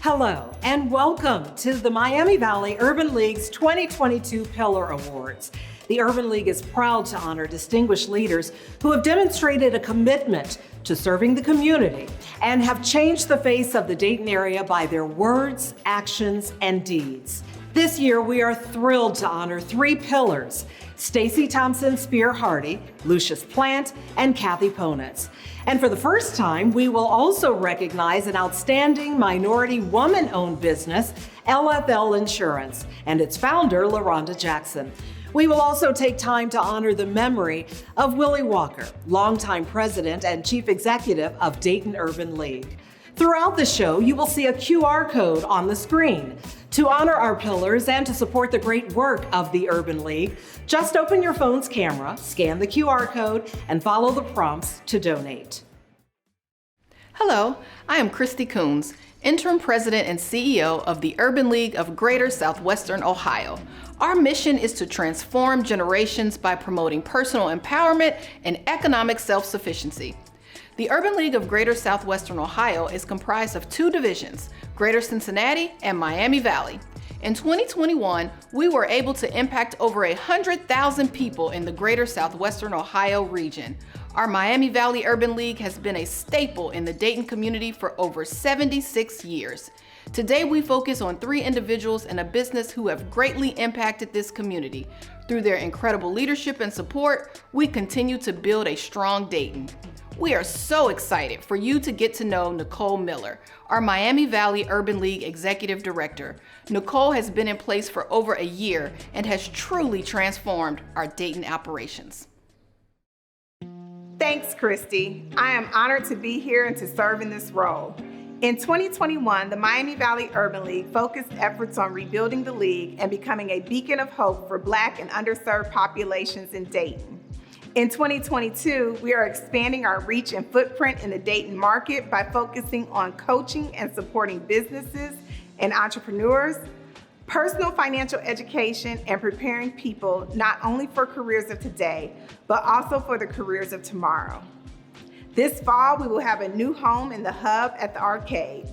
Hello, and welcome to the Miami Valley Urban League's 2022 Pillar Awards. The Urban League is proud to honor distinguished leaders who have demonstrated a commitment to serving the community and have changed the face of the Dayton area by their words, actions, and deeds. This year, we are thrilled to honor three pillars: Stacy Thompson-Speer Hardy, Lucius Plant, and CATHY Ponitz. And for the first time, we will also recognize an outstanding minority woman-owned business, LFL Insurance, and its founder, LaRonda Jackson. We will also take time to honor the memory of Willie Walker, longtime president and chief executive of Dayton Urban League. Throughout the show, you will see a QR code on the screen. To honor our pillars and to support the great work of the Urban League, just open your phone's camera, scan the QR code, and follow the prompts to donate. Hello, I am Christy Coons, Interim President and CEO of the Urban League of Greater Southwestern Ohio. Our mission is to transform generations by promoting personal empowerment and economic self-sufficiency. The Urban League of Greater Southwestern Ohio is comprised of two divisions, Greater Cincinnati and Miami Valley. In 2021, we were able to impact over 100,000 people in the Greater Southwestern Ohio region. Our Miami Valley Urban League has been a staple in the Dayton community for over 76 years. Today, we focus on three individuals and a business who have greatly impacted this community. Through their incredible leadership and support, we continue to build a strong Dayton. We are so excited for you to get to know Nicole Miller, our Miami Valley Urban League Executive Director. Nicole has been in place for over a year and has truly transformed our Dayton operations. Thanks, Christy. I am honored to be here and to serve in this role. In 2021, the Miami Valley Urban League focused efforts on rebuilding the league and becoming a beacon of hope for Black and underserved populations in Dayton. In 2022, we are expanding our reach and footprint in the Dayton market by focusing on coaching and supporting businesses and entrepreneurs, personal financial education, and preparing people not only for careers of today, but also for the careers of tomorrow. This fall, we will have a new home in the hub at the arcade.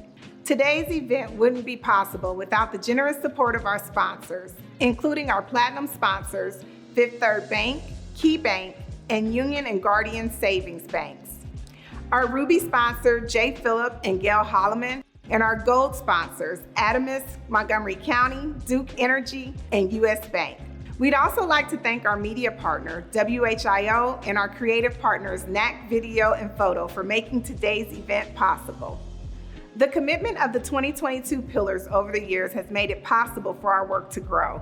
Today's event wouldn't be possible without the generous support of our sponsors, including our platinum sponsors, Fifth Third Bank, Key Bank, and Union and Guardian Savings Banks. Our Ruby sponsor, J. Phillip and Gail Holloman, and our gold sponsors, Adamus, Montgomery County, Duke Energy, and US Bank. We'd also like to thank our media partner, WHIO, and our creative partners, NAC Video and Photo, for making today's event possible. The commitment of the 2022 pillars over the years has made it possible for our work to grow.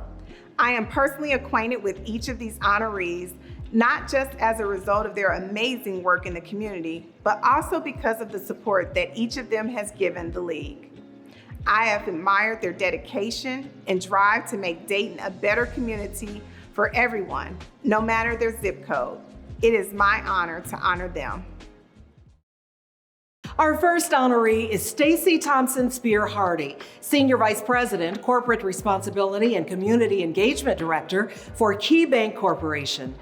I am personally acquainted with each of these honorees, not just as a result of their amazing work in the community, but also because of the support that each of them has given the league. I have admired their dedication and drive to make Dayton a better community for everyone, no matter their zip code. It is my honor to honor them. Our first honoree is Stacy Thompson-Speer Hardy, Senior Vice President, Corporate Responsibility and Community Engagement Director for Key Bank Corporation.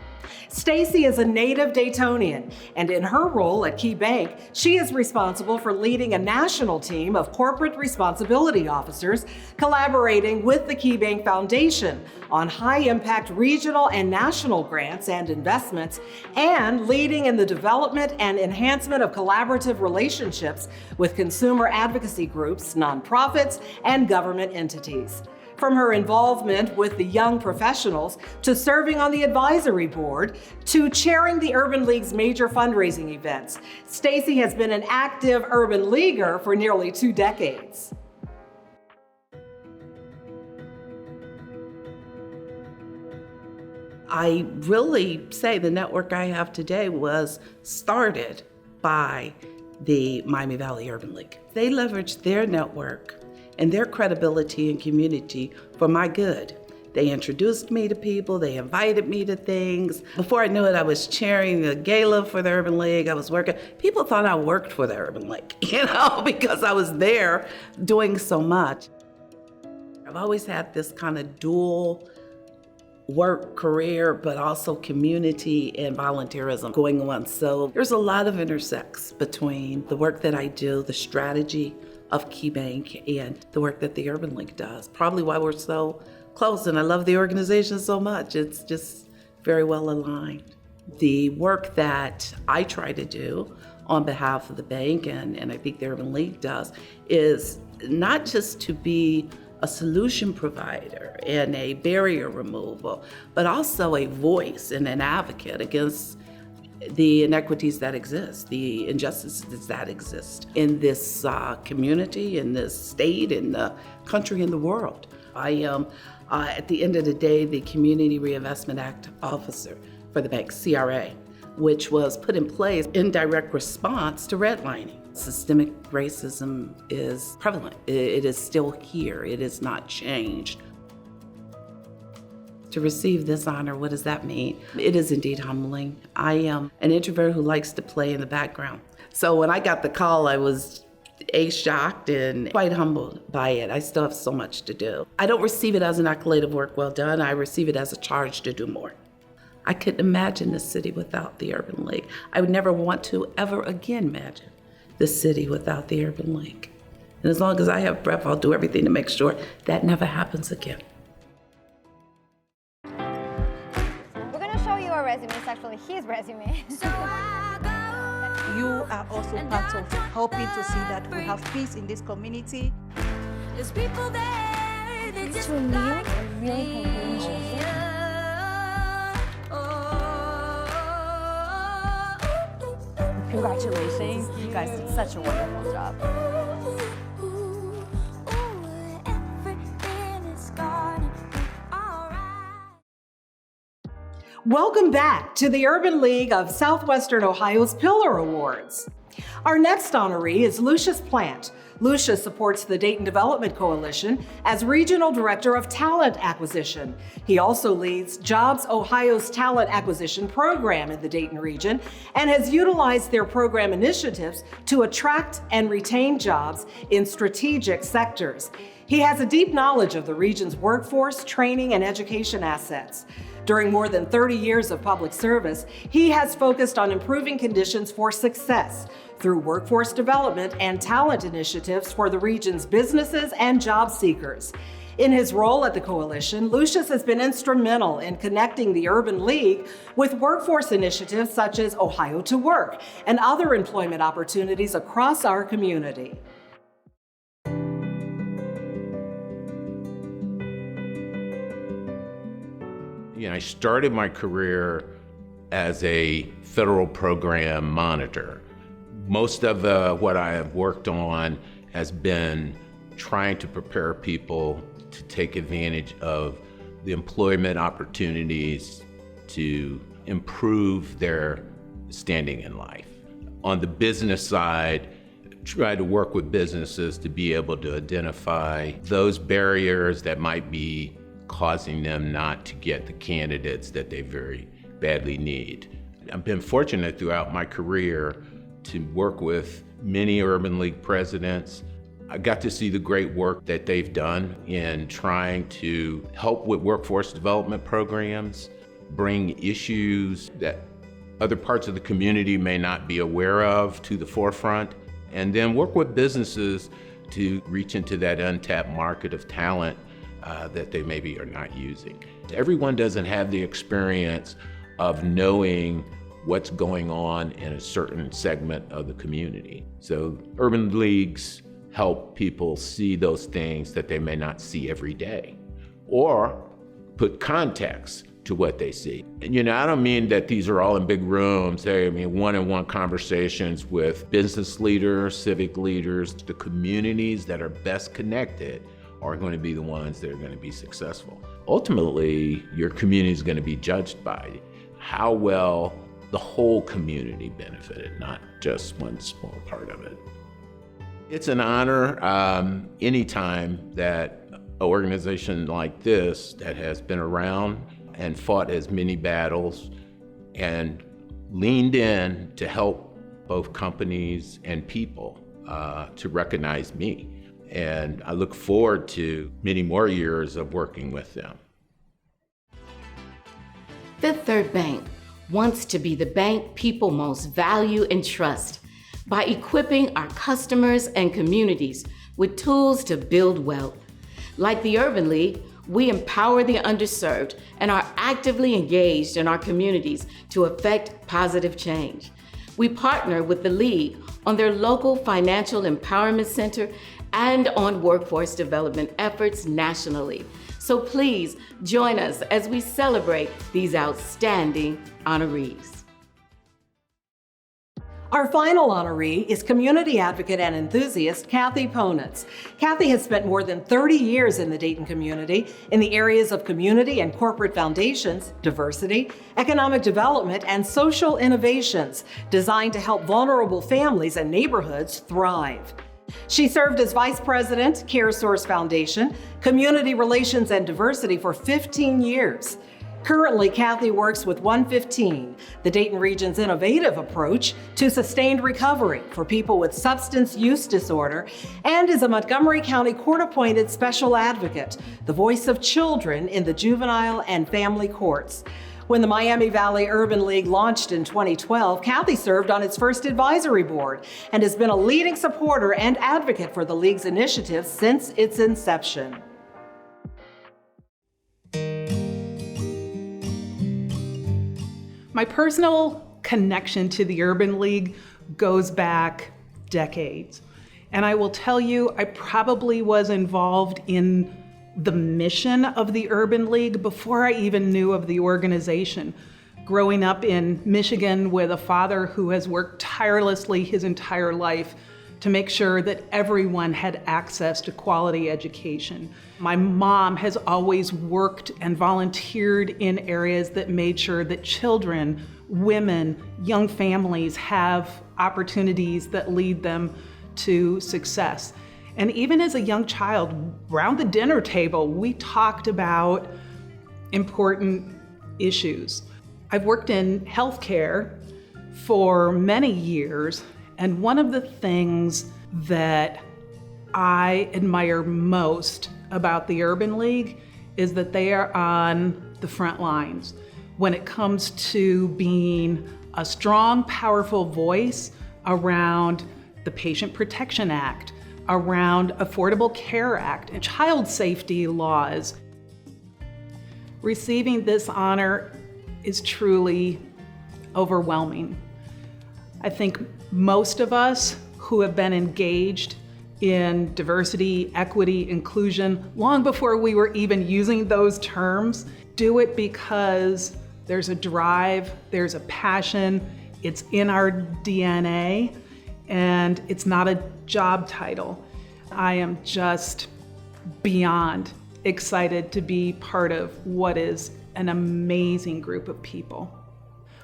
Stacy is a native Daytonian, and in her role at Key Bank, she is responsible for leading a national team of corporate responsibility officers collaborating with the Key Bank Foundation on high-impact regional and national grants and investments, and leading in the development and enhancement of collaborative relationships with consumer advocacy groups, nonprofits, and government entities. From her involvement with the young professionals, to serving on the advisory board, to chairing the Urban League's major fundraising events, Stacy has been an active urban leaguer for nearly 2 decades. I really say the network I have today was started by the Miami Valley Urban League. They leveraged their network and their credibility and community for my good. They introduced me to people, they invited me to things. Before I knew it, I was chairing the gala for the Urban League. I was working. People thought I worked for the Urban League, because I was there doing so much. I've always had this kind of dual work career, but also community and volunteerism going on. So there's a lot of intersects between the work that I do, the strategy of KeyBank and the work that the Urban League does. Probably why we're so close, and I love the organization so much. It's just very well aligned. The work that I try to do on behalf of the bank, and I think the Urban League does, is not just to be a solution provider and a barrier removal, but also a voice and an advocate against the inequities that exist, the injustices that exist in this community, in this state, in the country, in the world. I am, at the end of the day, the Community Reinvestment Act officer for the bank, CRA, which was put in place in direct response to redlining. Systemic racism is prevalent. It is still here. It is not changed. To receive this honor, what does that mean? It is indeed humbling. I am an introvert who likes to play in the background. So when I got the call, I was shocked and quite humbled by it. I still have so much to do. I don't receive it as an accolade of work well done. I receive it as a charge to do more. I couldn't imagine this city without the Urban League. I would never want to ever again imagine this city without the Urban League. And as long as I have breath, I'll do everything to make sure that never happens again. We're gonna show you our resume. It's actually his resume. You are also part of helping to see that we have peace in this community. This reveal a really conclusion. Congratulations, you guys did such a wonderful job. Welcome back to the Urban League of Southwestern Ohio's Pillar Awards. Our next honoree is Lucius Plant. Lucius supports the Dayton Development Coalition as Regional Director of Talent Acquisition. He also leads Jobs Ohio's Talent Acquisition Program in the Dayton region and has utilized their program initiatives to attract and retain jobs in strategic sectors. He has a deep knowledge of the region's workforce, training, and education assets. During more than 30 years of public service, he has focused on improving conditions for success through workforce development and talent initiatives for the region's businesses and job seekers. In his role at the coalition, Lucius has been instrumental in connecting the Urban League with workforce initiatives such as Ohio to Work and other employment opportunities across our community. I started my career as a federal program monitor. Most of what I have worked on has been trying to prepare people to take advantage of the employment opportunities to improve their standing in life. On the business side, try to work with businesses to be able to identify those barriers that might be causing them not to get the candidates that they very badly need. I've been fortunate throughout my career to work with many Urban League presidents. I got to see the great work that they've done in trying to help with workforce development programs, bring issues that other parts of the community may not be aware of to the forefront, and then work with businesses to reach into that untapped market of talent that they maybe are not using. Everyone doesn't have the experience of knowing what's going on in a certain segment of the community. So urban leagues help people see those things that they may not see every day, or put context to what they see. And I don't mean that these are all in big rooms. I mean one-on-one conversations with business leaders, civic leaders. The communities that are best connected are going to be the ones that are going to be successful. Ultimately, your community is going to be judged by how well the whole community benefited, not just one small part of it. It's an honor anytime that an organization like this that has been around and fought as many battles and leaned in to help both companies and people to recognize me. And I look forward to many more years of working with them. Fifth Third Bank wants to be the bank people most value and trust by equipping our customers and communities with tools to build wealth. Like the Urban League, we empower the underserved and are actively engaged in our communities to effect positive change. We partner with the League on their local financial empowerment center and on workforce development efforts nationally. So please join us as we celebrate these outstanding honorees. Our final honoree is community advocate and enthusiast CATHY Ponitz. CATHY has spent more than 30 years in the Dayton community in the areas of community and corporate foundations, diversity, economic development, and social innovations designed to help vulnerable families and neighborhoods thrive. She served as Vice President, Caresource Foundation, Community Relations and Diversity for 15 years. Currently, CATHY works with 115, the Dayton region's innovative approach to sustained recovery for people with substance use disorder, and is a Montgomery County Court-appointed special advocate, the voice of children in the juvenile and family courts. When the Miami Valley Urban League launched in 2012, CATHY served on its first advisory board and has been a leading supporter and advocate for the League's initiatives since its inception. My personal connection to the Urban League goes back decades. And I will tell you, I probably was involved in the mission of the Urban League before I even knew of the organization. Growing up in Michigan with a father who has worked tirelessly his entire life to make sure that everyone had access to quality education. My mom has always worked and volunteered in areas that made sure that children, women, young families have opportunities that lead them to success. And even as a young child, around the dinner table, we talked about important issues. I've worked in healthcare for many years, and one of the things that I admire most about the Urban League is that they are on the front lines when it comes to being a strong, powerful voice around the Patient Protection Act, around Affordable Care Act, and child safety laws. Receiving this honor is truly overwhelming. I think most of us who have been engaged in diversity, equity, inclusion, long before we were even using those terms, do it because there's a drive, there's a passion, it's in our DNA, and it's not a job title. I am just beyond excited to be part of what is an amazing group of people.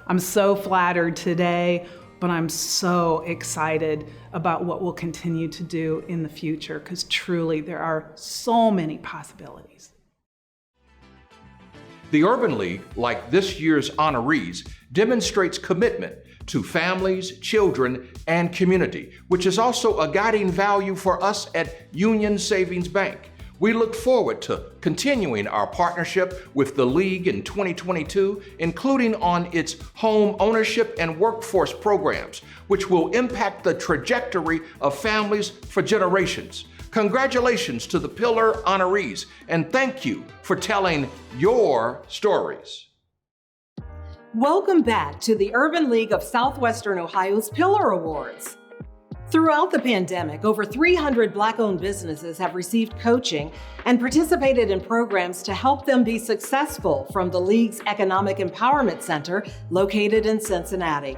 I'm so flattered today, but I'm so excited about what we'll continue to do in the future, because truly there are so many possibilities. The Urban League, like this year's honorees, demonstrates commitment to families, children, and community, which is also a guiding value for us at Union Savings Bank. We look forward to continuing our partnership with the League in 2022, including on its home ownership and workforce programs, which will impact the trajectory of families for generations. Congratulations to the Pillar honorees, and thank you for telling your stories. Welcome back to the Urban League of Southwestern Ohio's Pillar Awards. Throughout the pandemic, over 300 Black-owned businesses have received coaching and participated in programs to help them be successful from the League's Economic Empowerment Center located in Cincinnati.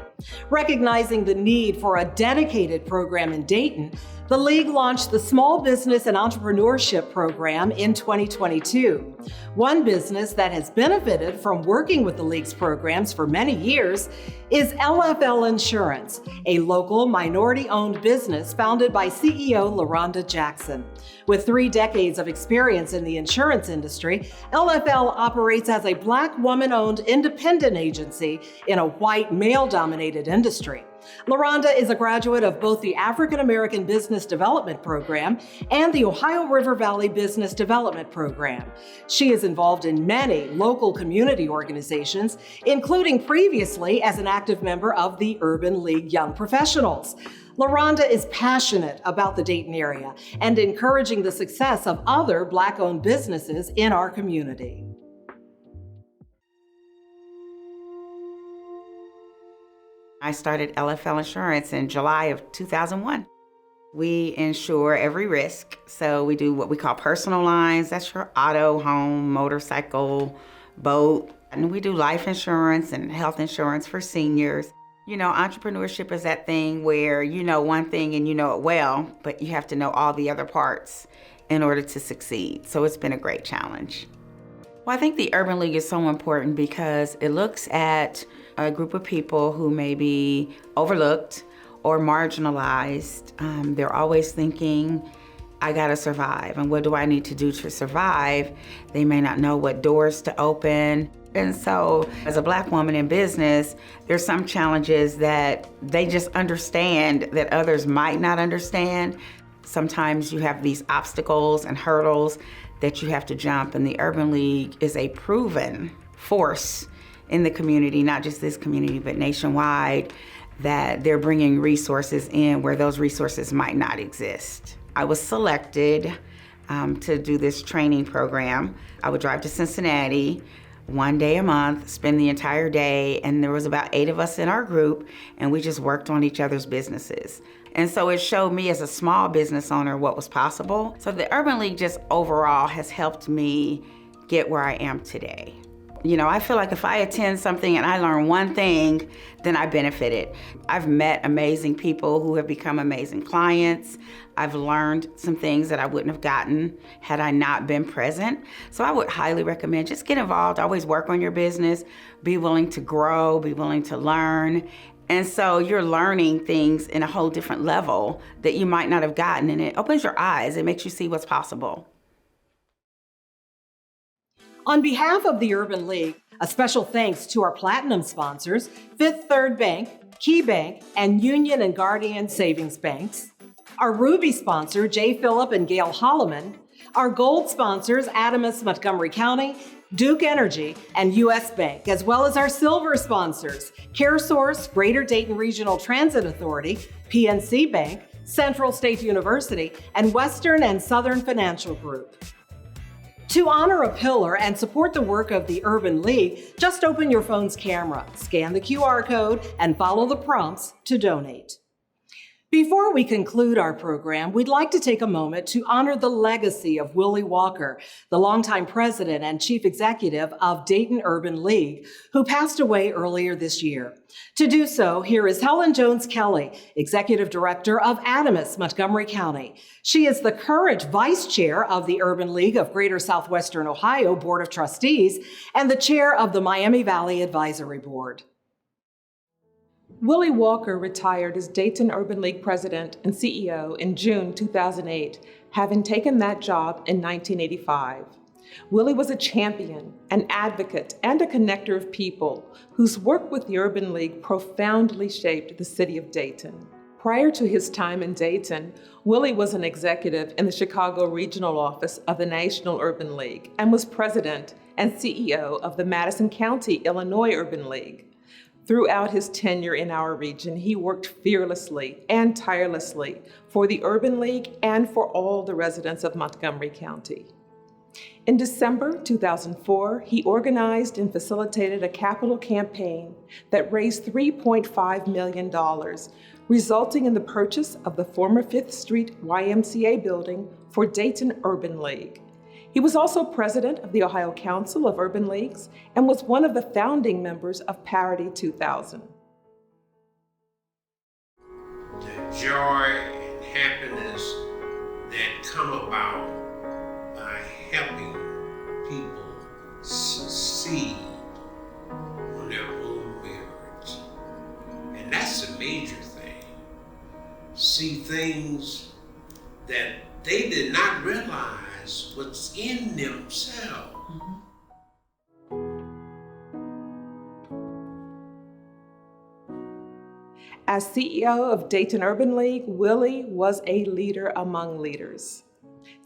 Recognizing the need for a dedicated program in Dayton, the League launched the Small Business and Entrepreneurship Program in 2022. One business that has benefited from working with the League's programs for many years is LFL Insurance, a local minority-owned business founded by CEO LaRonda Jackson. With 3 decades of experience in the insurance industry, LFL operates as a Black woman-owned independent agency in a white male-dominated industry. LaRonda is a graduate of both the African American Business Development Program and the Ohio River Valley Business Development Program. She is involved in many local community organizations, including previously as an active member of the Urban League Young Professionals. LaRonda is passionate about the Dayton area and encouraging the success of other Black-owned businesses in our community. I started LFL Insurance in July of 2001. We insure every risk, so we do what we call personal lines. That's your auto, home, motorcycle, boat. And we do life insurance and health insurance for seniors. You know, entrepreneurship is that thing where you know one thing and you know it well, but you have to know all the other parts in order to succeed. So it's been a great challenge. Well, I think the Urban League is so important because it looks at a group of people who may be overlooked or marginalized. They're always thinking, I gotta survive, and what do I need to do to survive? They may not know what doors to open. And so as a Black woman in business, there's some challenges that they just understand that others might not understand. Sometimes you have these obstacles and hurdles that you have to jump, and the Urban League is a proven force in the community, not just this community, but nationwide, that they're bringing resources in where those resources might not exist. I was selected to do this training program. I would drive to Cincinnati one day a month, spend the entire day, and there was about 8 of us in our group, and we just worked on each other's businesses. And so it showed me as a small business owner what was possible. So the Urban League just overall has helped me get where I am today. You know, I feel like if I attend something and I learn one thing, then I benefited. I've met amazing people who have become amazing clients. I've learned some things that I wouldn't have gotten had I not been present. So I would highly recommend just get involved, always work on your business, be willing to grow, be willing to learn. And so you're learning things in a whole different level that you might not have gotten, and it opens your eyes, it makes you see what's possible. On behalf of the Urban League, a special thanks to our platinum sponsors, Fifth Third Bank, Key Bank, and Union and Guardian Savings Banks, our Ruby sponsor, J. Phillip and Gail Holloman, our gold sponsors, Adamus Montgomery County, Duke Energy, and U.S. Bank, as well as our silver sponsors, Caresource, Greater Dayton Regional Transit Authority, PNC Bank, Central State University, and Western and Southern Financial Group. To honor a pillar and support the work of the Urban League, just open your phone's camera, scan the QR code, and follow the prompts to donate. Before we conclude our program, we'd like to take a moment to honor the legacy of Willie Walker, the longtime president and chief executive of Dayton Urban League, who passed away earlier this year. To do so, here is Helen Jones Kelly, executive director of Adamus Montgomery County. She is the current vice chair of the Urban League of Greater Southwestern Ohio Board of Trustees and the chair of the Miami Valley Advisory Board. Willie Walker retired as Dayton Urban League president and CEO in June 2008, having taken that job in 1985. Willie was a champion, an advocate, and a connector of people whose work with the Urban League profoundly shaped the city of Dayton. Prior to his time in Dayton, Willie was an executive in the Chicago regional office of the National Urban League and was president and CEO of the Madison County, Illinois Urban League. Throughout his tenure in our region, he worked fearlessly and tirelessly for the Urban League and for all the residents of Montgomery County. In December 2004, he organized and facilitated a capital campaign that raised $3.5 million, resulting in the purchase of the former 5th Street YMCA building for Dayton Urban League. He was also president of the Ohio Council of Urban Leagues and was one of the founding members of Parity 2000. The joy and happiness that come about by helping people succeed on their own merits. And that's a major thing. See things that they did not realize what's in themselves. As CEO of Dayton Urban League, Willie was a leader among leaders.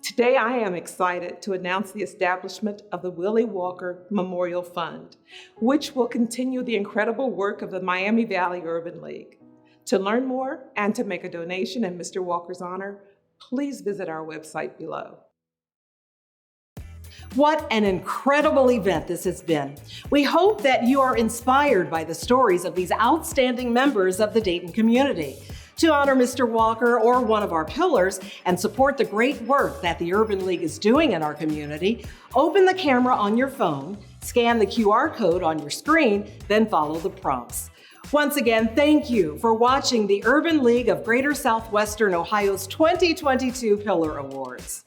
Today, I am excited to announce the establishment of the Willie Walker Memorial Fund, which will continue the incredible work of the Miami Valley Urban League. To learn more and to make a donation in Mr. Walker's honor, please visit our website below. What an incredible event this has been. We hope that you are inspired by the stories of these outstanding members of the Dayton community. To honor Mr. Walker or one of our pillars and support the great work that the Urban League is doing in our community, open the camera on your phone, scan the QR code on your screen, then follow the prompts. Once again, thank you for watching the Urban League of Greater Southwestern Ohio's 2022 Pillar Awards.